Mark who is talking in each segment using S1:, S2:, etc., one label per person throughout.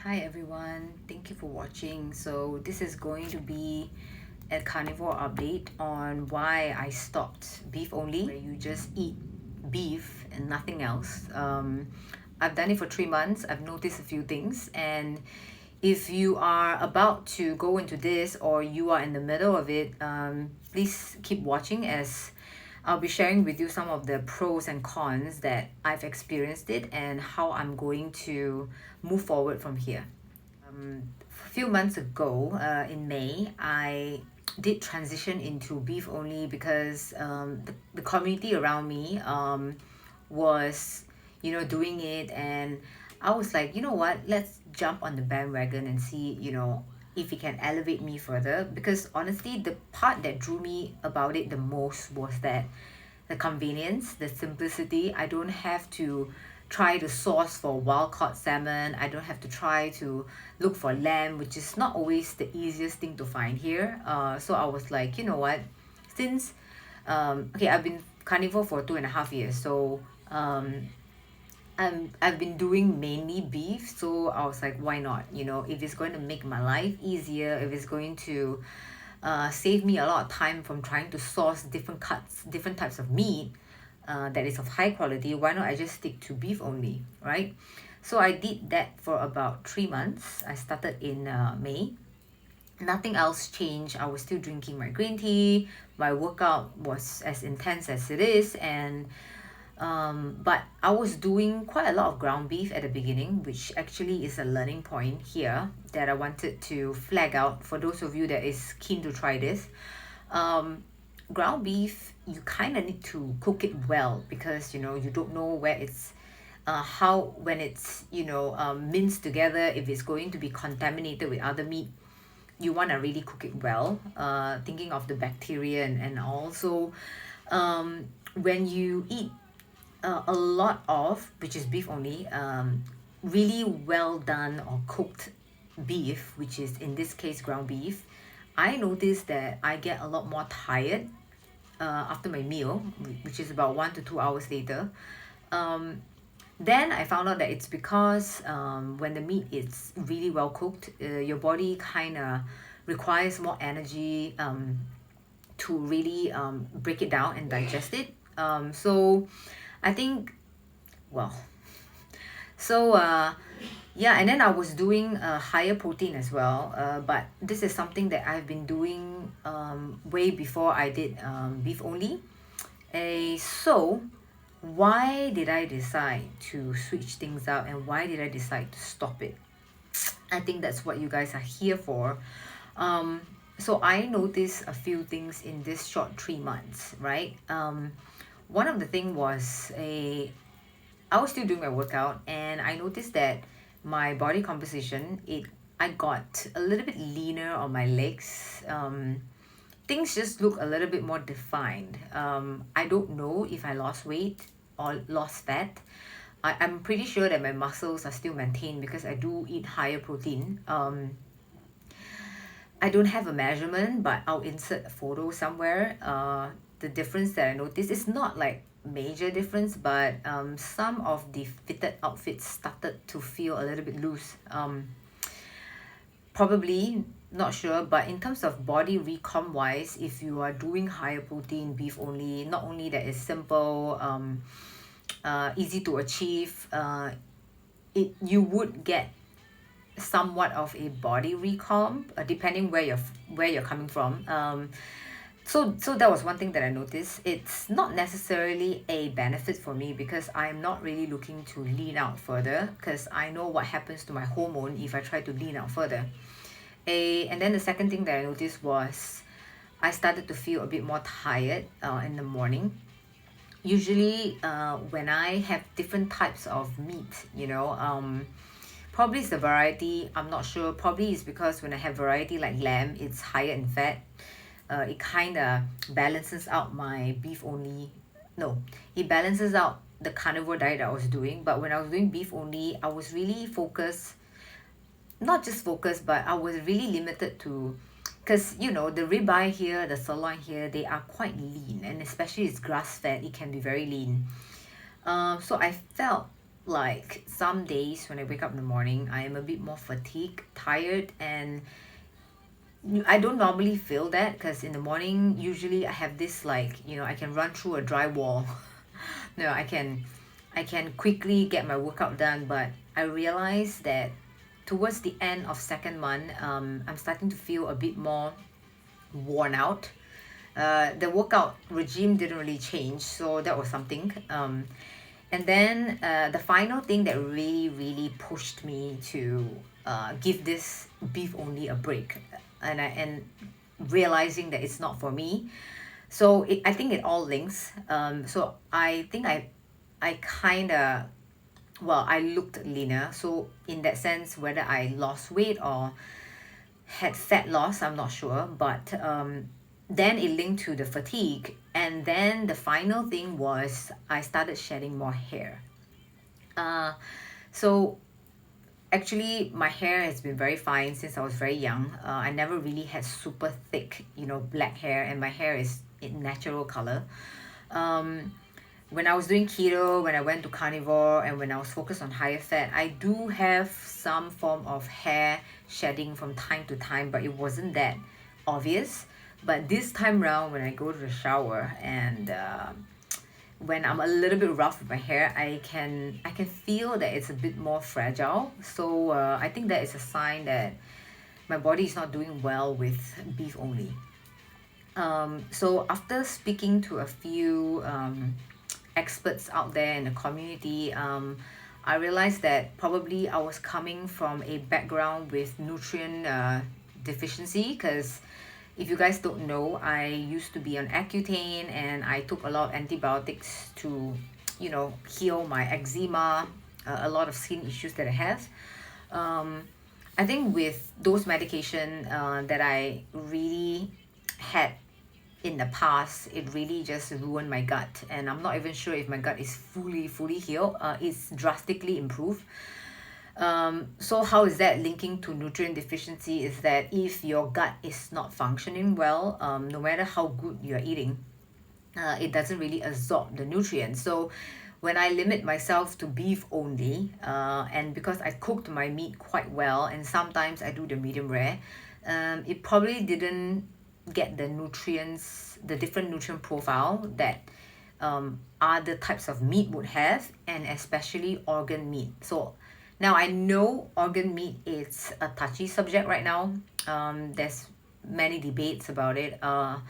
S1: Hi everyone, thank you for watching. So this is going to be a carnivore update on why I stopped beef only, where you just eat beef and nothing else. I've done it for 3 months. I've noticed a few things, and if you are about to go into this or you are in the middle of it, please keep watching as I'll be sharing with you some of the pros and cons that I've experienced it and how I'm going to move forward from here. A few months ago, in May, I did transition into beef only because the community around me was, doing it, and I was like, you know what, let's jump on the bandwagon and see, if it can elevate me further. Because honestly, the part that drew me about it the most was that the convenience, the simplicity. I don't have to try to source for wild caught salmon. I don't have to try to look for lamb, which is not always the easiest thing to find here. So I was like, you know what, since okay, I've been carnivore for 2.5 years, so I've been doing mainly beef, so I was like, why not? If it's going to make my life easier, if it's going to save me a lot of time from trying to source different cuts, different types of meat that is of high quality, why not I just stick to beef only, right? So I did that for about 3 months. I started in May. Nothing else changed. I was still drinking my green tea. My workout was as intense as it is, and but I was doing quite a lot of ground beef at the beginning, which actually is a learning point here that I wanted to flag out for those of you that is keen to try this. um, Ground beef, you kind of need to cook it well, because you don't know where it's how, when it's minced together, if it's going to be contaminated with other meat. You want to really cook it well, thinking of the bacteria and also when you eat a lot of, which is beef only, really well done or cooked beef, which is in this case ground beef, I noticed that I get a lot more tired after my meal, which is about 1 to 2 hours later. Um, then I found out that it's because when the meat is really well cooked, your body kind of requires more energy to really break it down and digest it. So I think, well, so yeah, and then I was doing a higher protein as well. But this is something that I've been doing way before I did beef only. So why did I decide to switch things up, and why did I decide to stop it? I think that's what you guys are here for. Um, so I noticed a few things in this short 3 months, right? One of the thing was I was still doing my workout, and I noticed that my body composition, I got a little bit leaner on my legs. Things just look a little bit more defined. I don't know if I lost weight or lost fat. I'm pretty sure that my muscles are still maintained because I do eat higher protein. I don't have a measurement, but I'll insert a photo somewhere. The difference that I noticed is not like major difference, but some of the fitted outfits started to feel a little bit loose. Probably, not sure, but in terms of body recom wise, if you are doing higher protein beef only, not only that is simple, easy to achieve, you would get somewhat of a body recomp, depending where you're coming from. So that was one thing that I noticed. It's not necessarily a benefit for me because I'm not really looking to lean out further, because I know what happens to my hormone if I try to lean out further. And then the second thing that I noticed was I started to feel a bit more tired in the morning. Usually when I have different types of meat, probably it's the variety. I'm not sure. Probably it's because when I have variety like lamb, it's higher in fat. It kind of balances out my beef only. No, it balances out the carnivore diet I was doing. But when I was doing beef only, I was really focused, not just focused, but I was really limited to, because the ribeye here, the sirloin here, they are quite lean, and especially it's grass fed, it can be very lean. So I felt like some days when I wake up in the morning, I am a bit more fatigued, tired, and I don't normally feel that because in the morning, usually I have this like, I can run through a dry wall. No, I can quickly get my workout done, but I realized that towards the end of second month, I'm starting to feel a bit more worn out. The workout regime didn't really change, so that was something. And then the final thing that really, really pushed me to give this beef only a break, and realizing that it's not for me. So I think it all links. So I think I kind of, well, I looked leaner. So in that sense, whether I lost weight or had fat loss, I'm not sure. But then it linked to the fatigue. And then the final thing was I started shedding more hair. Uh, so actually, my hair has been very fine since I was very young. I never really had super thick, black hair, and my hair is in natural color. Um, when I was doing keto, when I went to carnivore, and when I was focused on higher fat, I do have some form of hair shedding from time to time, but it wasn't that obvious. But this time round, when I go to the shower and when I'm a little bit rough with my hair, I can feel that it's a bit more fragile. So I think that is a sign that my body is not doing well with beef only. So after speaking to a few experts out there in the community, I realized that probably I was coming from a background with nutrient deficiency because if you guys don't know, I used to be on Accutane and I took a lot of antibiotics to, heal my eczema, a lot of skin issues that I have. Um, I think with those medication that I really had in the past, it really just ruined my gut, and I'm not even sure if my gut is fully healed. It's drastically improved. So how is that linking to nutrient deficiency is that if your gut is not functioning well, no matter how good you're eating, it doesn't really absorb the nutrients. So when I limit myself to beef only, and because I cooked my meat quite well, and sometimes I do the medium rare, it probably didn't get the nutrients, the different nutrient profile that other types of meat would have, and especially organ meat. So now I know organ meat is a touchy subject right now. There's many debates about it. I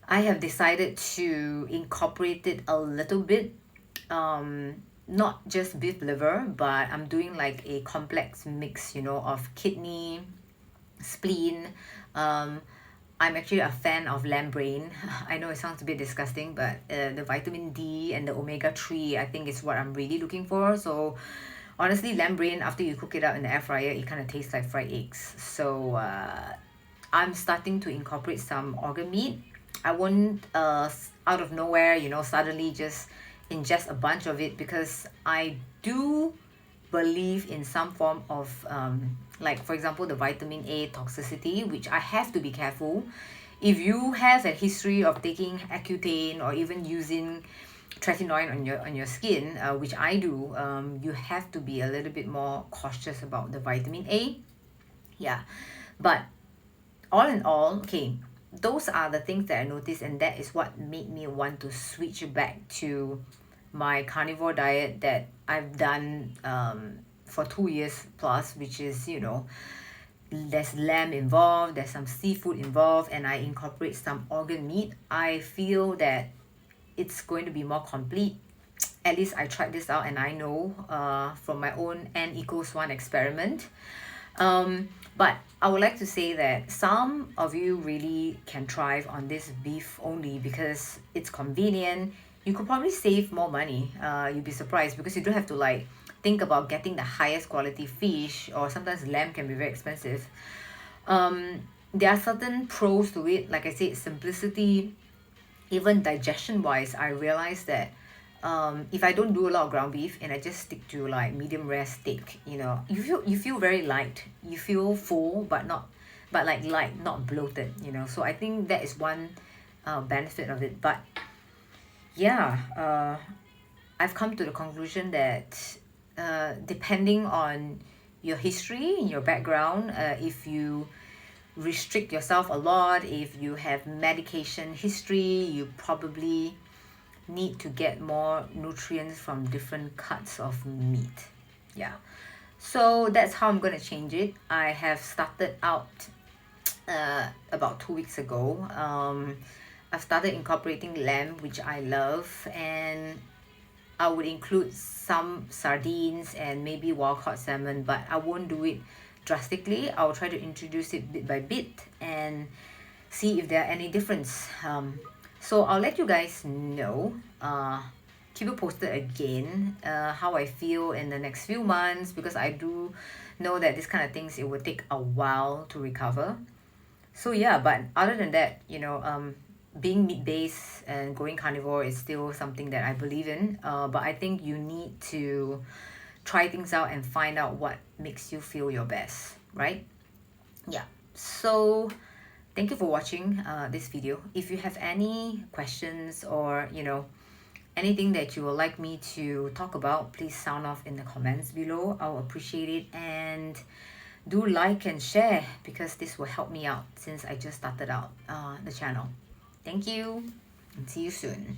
S1: have decided to incorporate it a little bit. Not just beef liver, but I'm doing like a complex mix, of kidney, spleen. Um, I'm actually a fan of lamb brain. I know it sounds a bit disgusting, but the vitamin D and the omega 3, I think is what I'm really looking for. So honestly, lamb brain, after you cook it up in the air fryer, it kind of tastes like fried eggs. So I'm starting to incorporate some organ meat. I won't out of nowhere, suddenly just ingest a bunch of it because I do believe in some form of like for example the vitamin A toxicity, which I have to be careful. If you have a history of taking Accutane or even using tretinoin on your skin, which I do, you have to be a little bit more cautious about the vitamin A. Yeah, but all in all, okay, those are the things that I noticed, and that is what made me want to switch back to my carnivore diet that I've done for 2 years plus, which is, there's lamb involved, there's some seafood involved, and I incorporate some organ meat. I feel that it's going to be more complete. At least I tried this out, and I know from my own N equals 1 experiment. But I would like to say that some of you really can thrive on this beef only because it's convenient. You could probably save more money. You'd be surprised because you don't have to like think about getting the highest quality fish, or sometimes lamb can be very expensive. There are certain pros to it. Like I said, simplicity, even digestion wise, I realized that if I don't do a lot of ground beef and I just stick to like medium rare steak, you feel very light. You feel full, but like light, not bloated. So I think that is one benefit of it. But yeah, I've come to the conclusion that depending on your history, your background, if you restrict yourself a lot, if you have medication history, you probably need to get more nutrients from different cuts of meat. Yeah. So that's how I'm gonna change it. I have started out about 2 weeks ago. I've started incorporating lamb, which I love, and I would include some sardines and maybe wild caught salmon, but I won't do it drastically. I'll try to introduce it bit by bit and see if there are any difference. So I'll let you guys know. Keep you posted again. How I feel in the next few months, because I do know that this kind of things, it will take a while to recover. So yeah, but other than that, being meat-based and going carnivore is still something that I believe in. But I think you need to try things out and find out what makes you feel your best, right? Yeah. So thank you for watching this video. If you have any questions or anything that you would like me to talk about, please sound off in the comments below. I'll appreciate it, and do like and share, because this will help me out since I just started out the channel. Thank you, and see you soon.